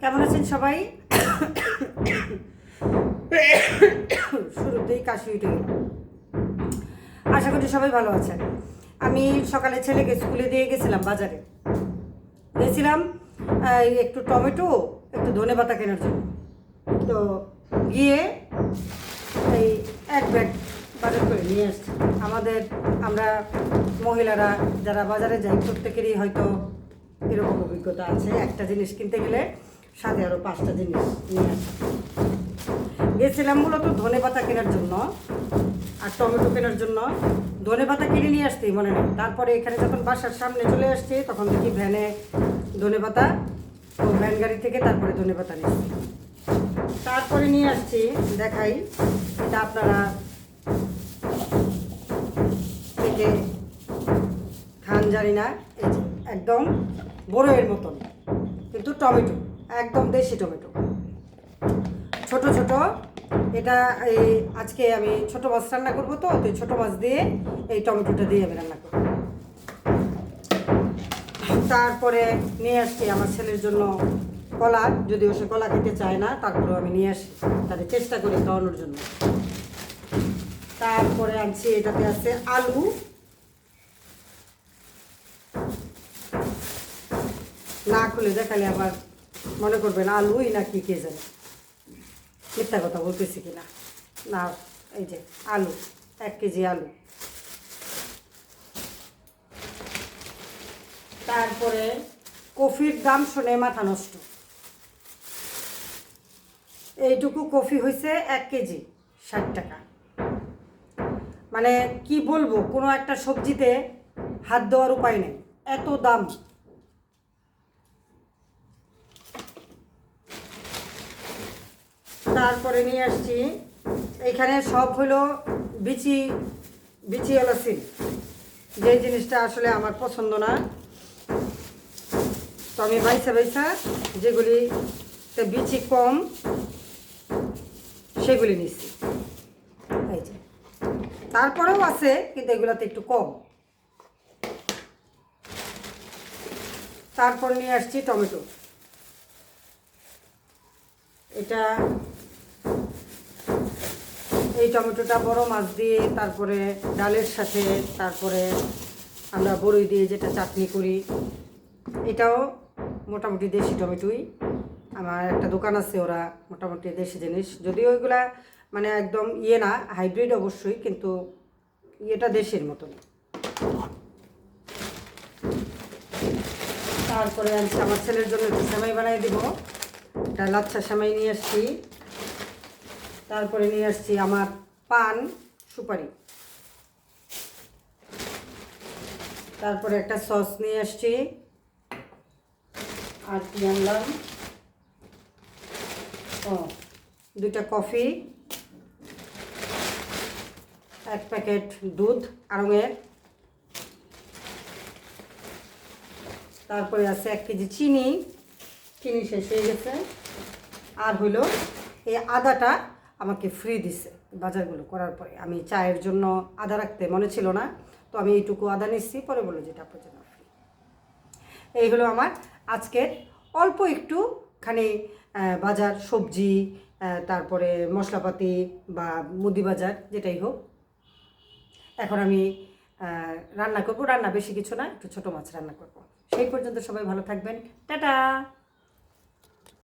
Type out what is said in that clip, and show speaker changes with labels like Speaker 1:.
Speaker 1: কেমন আছেন সবাই? শুরুতেই কাশি উঠে গেল। আশা করি সবাই ভালো আছেন। আমি সকালে ছেলেকে স্কুলে দিয়ে গেছিলাম, বাজারে গেছিলাম একটু টমেটো, একটু ধনেপাতা কেনার জন্য। তো গিয়ে এই এক ব্যাগ বাজার করে নিয়ে আসছি। আমরা মহিলারা যারা বাজারে যাই প্রত্যেকেরই হয়তো এরকম অভিজ্ঞতা আছে, একটা জিনিস কিনতে গেলে সাথে আরও 5টা জিনিস নিয়ে আসি। গেছিলাম মূলত ধনেপাতা কেনার জন্য আর টমেটো কেনার জন্য। ধনেপাতা কিনে নিয়ে আসতেই মনে নেই, তারপরে এখানে যখন বাসার সামনে চলে আসছি তখন দেখি ভ্যানে ধনেপাতা, তো ভ্যান গাড়ি থেকে তারপরে ধনেপাতা নিচ্ছি। তারপরে নিয়ে আসছি, দেখাই এটা আপনারা থেকে খান জানি না। এই যে একদম বড়ের মতন, কিন্তু টমেটো একদম দেশি টমেটো, ছোট ছোট। এটা এই আজকে আমি ছোট মাছ রান্না করবো, তো ছোট মাছ দিয়ে এই টমেটোটা দিয়ে আমি রান্না করবো। তারপরে নিয়ে আসছি আমার ছেলের জন্য কলা, যদিও সে কলা খেতে চায় না, তারপরেও আমি নিয়ে আসি, তাহলে চেষ্টা করি খাওয়ানোর জন্য। তারপরে আনছি, এটাতে আছে আলু, না খুলে দেখালে আবার মনে করবেন আলুই না কি কে জানে, মিথ্যা কথা বলতেছি কিনা না। এই যে আলু, 1 কেজি আলু। তারপরে কফির দাম শুনে মাথা নষ্ট। এইটুকু কফি হয়েছে 1 কেজি 60 টাকা। মানে কি বলবো, কোনো একটা সবজিতে হাত দেওয়ার উপায় নেই, এত দাম। তারপরে নিয়ে আসছি, এখানে সব হলো বিচিওয়ালা সিম, যে জিনিসটা আসলে আমার পছন্দ না। তো আমি বাইসা যেগুলিতে বিচি কম সেগুলি নিচ্ছি। এই যে তারপরেও আছে, কিন্তু এগুলোতে একটু কম। তারপর নিয়ে আসছি টমেটো। এই টমেটোটা বড় মাছ দিয়ে, তারপরে ডালের সাথে, তারপরে আমরা বড়ই দিয়ে যেটা চাটনি করি, এটাও মোটামুটি দেশি টমেটোই। আমার একটা দোকান আছে, ওরা মোটামুটি দেশি জিনিস, যদিও ওইগুলা মানে একদম না, হাইব্রিড অবশ্যই, কিন্তু এটা দেশের মতন। তারপরে আনছি আমার ছেলের জন্য একটু সেমাই বানিয়ে দিব, একটা লাচ্ছা সেমাই নিয়ে আসছি। তারপরে নিয়ে আসছি আমার পান সুপারি। তারপরে একটা সস নিয়ে আসছি। আর কি আনলাম, 2টা কফি, 1 প্যাকেট দুধ আড়ঙের। তারপরে আছে 1 কেজি চিনি শেষ হয়ে গেছে। আর হলো এই আদাটা আমাকে ফ্রি দিছে বাজারগুলো করার পরে। আমি চায়ের জন্য আদা রাখতে মনে ছিল না, তো আমি এইটুকু আদা নিচ্ছি, পরে বলে যেটা আপনার জন্য ফ্রি। এই হলো আমার আজকের অল্প একটুখানি বাজার, সবজি, তারপরে মশলাপাতি বা মুদি বাজার যেটাই হোক। এখন আমি রান্না করবো, রান্না বেশি কিছু না, একটু ছোটো মাছ রান্না করবো। সেই পর্যন্ত সবাই ভালো থাকবেন, টাটা।